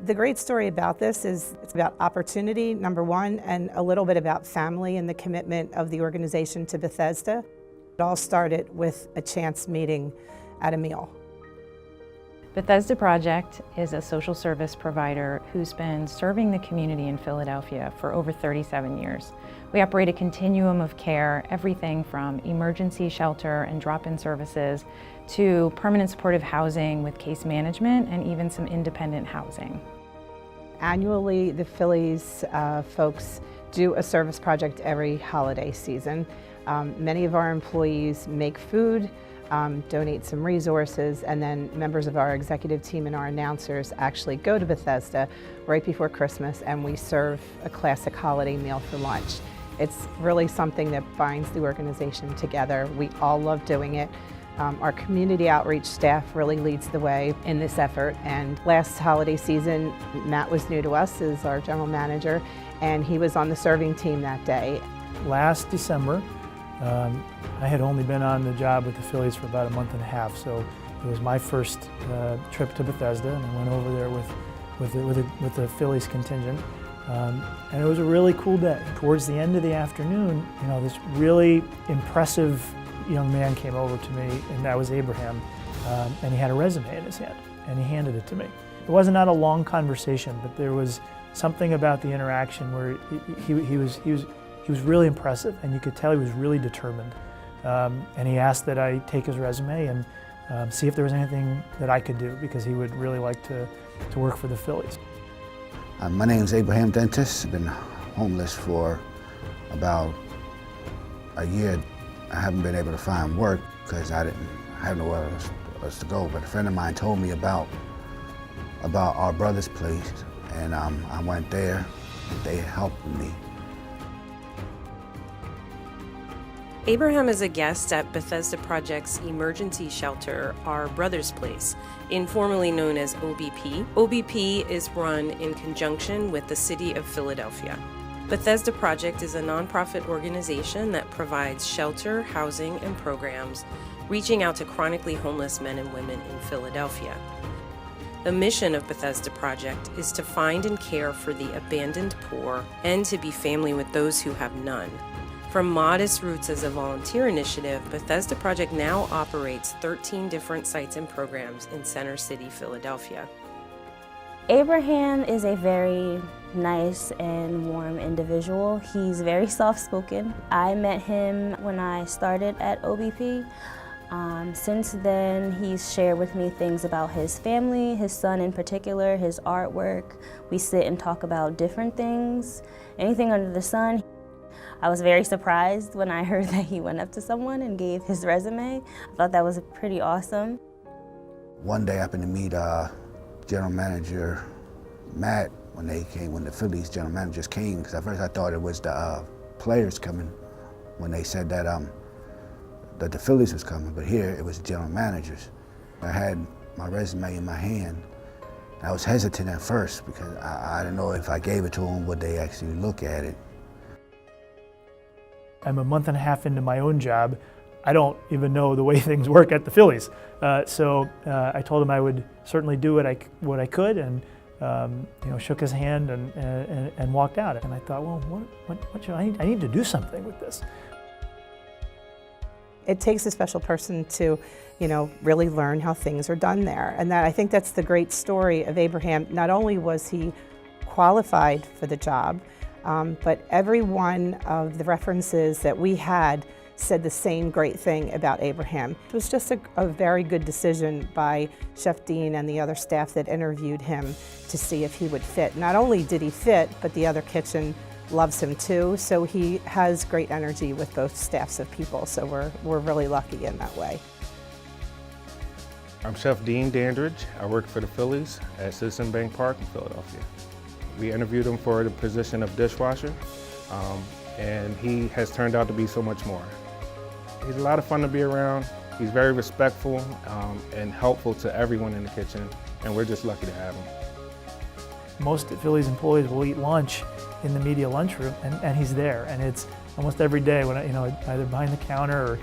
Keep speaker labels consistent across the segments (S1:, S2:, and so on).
S1: The great story about this is it's about opportunity, number one, and a little bit about family and the commitment of the organization to Bethesda. It all started with a chance meeting at a meal.
S2: Bethesda Project is a social service provider who's been serving the community in Philadelphia for over 37 years. We operate a continuum of care, everything from emergency shelter and drop-in services to permanent supportive housing with case management and even some independent housing.
S1: Annually, the Phillies folks do a service project every holiday season. Many of our employees make food, donate some resources, and then members of our executive team and our announcers actually go to Bethesda right before Christmas and we serve a classic holiday meal for lunch. It's really something that binds the organization together. We all love doing it. Our community outreach staff really leads the way in this effort, and last holiday season Matt was new to us as our general manager, and he was on the serving team that day.
S3: Last December, I had only been on the job with the Phillies for about a month and a half, so it was my first trip to Bethesda, and I went over there with the Phillies contingent, and it was a really cool day. Towards the end of the afternoon, this really impressive young man came over to me, and that was Abraham, and he had a resume in his hand, and he handed it to me. It was not a long conversation, but there was something about the interaction where he was really impressive, and you could tell he was really determined. And he asked that I take his resume and see if there was anything that I could do, because he would really like to work for the Phillies.
S4: My name is Abraham Dentis. I've been homeless for about a year. I haven't been able to find work because I didn't have nowhere else to go. But a friend of mine told me about our brother's place, and I went there. They helped me.
S5: Abraham is a guest at Bethesda Project's emergency shelter, Our Brother's Place, informally known as OBP. OBP is run in conjunction with the City of Philadelphia. Bethesda Project is a nonprofit organization that provides shelter, housing, and programs reaching out to chronically homeless men and women in Philadelphia. The mission of Bethesda Project is to find and care for the abandoned poor and to be family with those who have none. From modest roots as a volunteer initiative, Bethesda Project now operates 13 different sites and programs in Center City, Philadelphia.
S6: Abraham is a very nice and warm individual. He's very soft-spoken. I met him when I started at OBP. Since then, he's shared with me things about his family, his son in particular, his artwork. We sit and talk about different things, anything under the sun. I was very surprised when I heard that he went up to someone and gave his resume. I thought that was pretty awesome.
S4: One day I happened to meet General Manager Matt when the Phillies general managers came, because at first I thought it was the players coming when they said that the Phillies was coming, but here it was the general managers. I had my resume in my hand. I was hesitant at first because I didn't know if I gave it to them, would they actually look at it.
S3: I'm a month and a half into my own job. I don't even know the way things work at the Phillies. So I told him I would certainly do what I could, and shook his hand and walked out. And I thought, well, what should I need to do something with this.
S1: It takes a special person to, really learn how things are done there. And I think that's the great story of Abraham. Not only was he qualified for the job, but every one of the references that we had said the same great thing about Abraham. It was just a very good decision by Chef Dean and the other staff that interviewed him to see if he would fit. Not only did he fit, but the other kitchen loves him too, so he has great energy with both staffs of people, so we're really lucky in that way.
S7: I'm Chef Dean Dandridge. I work for the Phillies at Citizen Bank Park in Philadelphia. We interviewed him for the position of dishwasher, and he has turned out to be so much more. He's a lot of fun to be around. He's very respectful and helpful to everyone in the kitchen, and we're just lucky to have him.
S3: Most Phillies employees will eat lunch in the media lunchroom, and he's there. And it's almost every day when either behind the counter or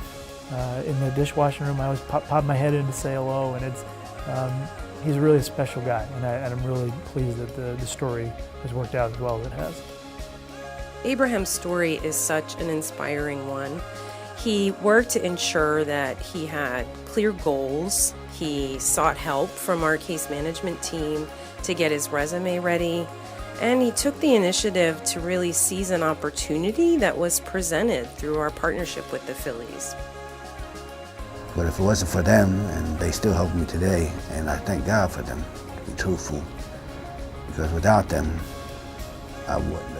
S3: in the dishwashing room, I always pop my head in to say hello. And he's really a special guy, and I'm really pleased that the story has worked out as well as it has.
S5: Abraham's story is such an inspiring one. He worked to ensure that he had clear goals. He sought help from our case management team to get his resume ready. And he took the initiative to really seize an opportunity that was presented through our partnership with the Phillies.
S4: But if it wasn't for them, and they still help me today, and I thank God for them, to be truthful, because without them, I wouldn't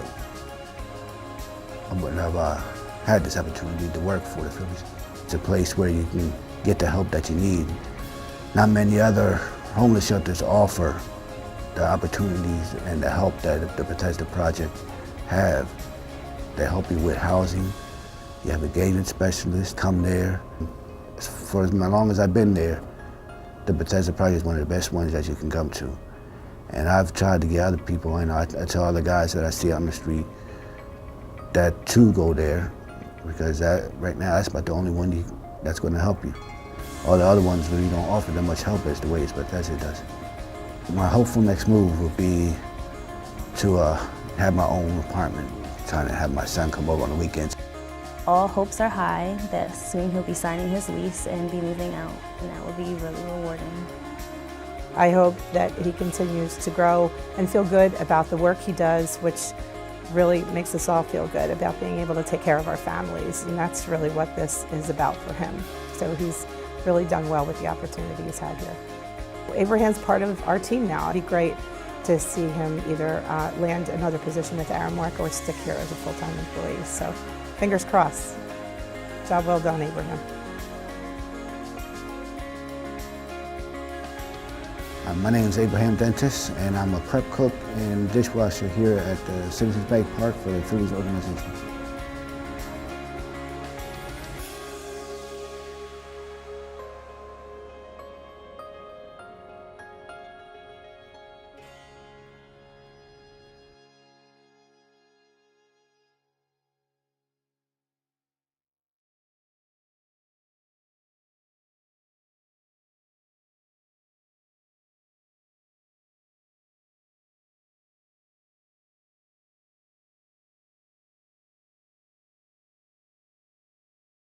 S4: have had this opportunity to work for the Phillies. It's a place where you can get the help that you need. Not many other homeless shelters offer the opportunities and the help that the Bethesda Project have. They help you with housing. You have engagement specialists come there. For as long as I've been there, the Bethesda Project is one of the best ones that you can come to. And I've tried to get other people, I tell other guys that I see on the street that to go there, because right now that's about the only one that's going to help you. All the other ones really don't offer that much help as the way Bethesda does. My hopeful next move would be to have my own apartment, trying to have my son come over on the weekends.
S6: All hopes are high that soon he'll be signing his lease and be moving out, and that will be really rewarding.
S1: I hope that he continues to grow and feel good about the work he does, which really makes us all feel good about being able to take care of our families, and that's really what this is about for him. So he's really done well with the opportunity he's had here. Abraham's part of our team now. It'd be great to see him either land another position at the Aramark or stick here as a full-time employee. So fingers crossed. Job well done, Abraham.
S4: My name is Abraham Dentis, and I'm a prep cook and dishwasher here at the Citizens Bank Park for the Phillies organization.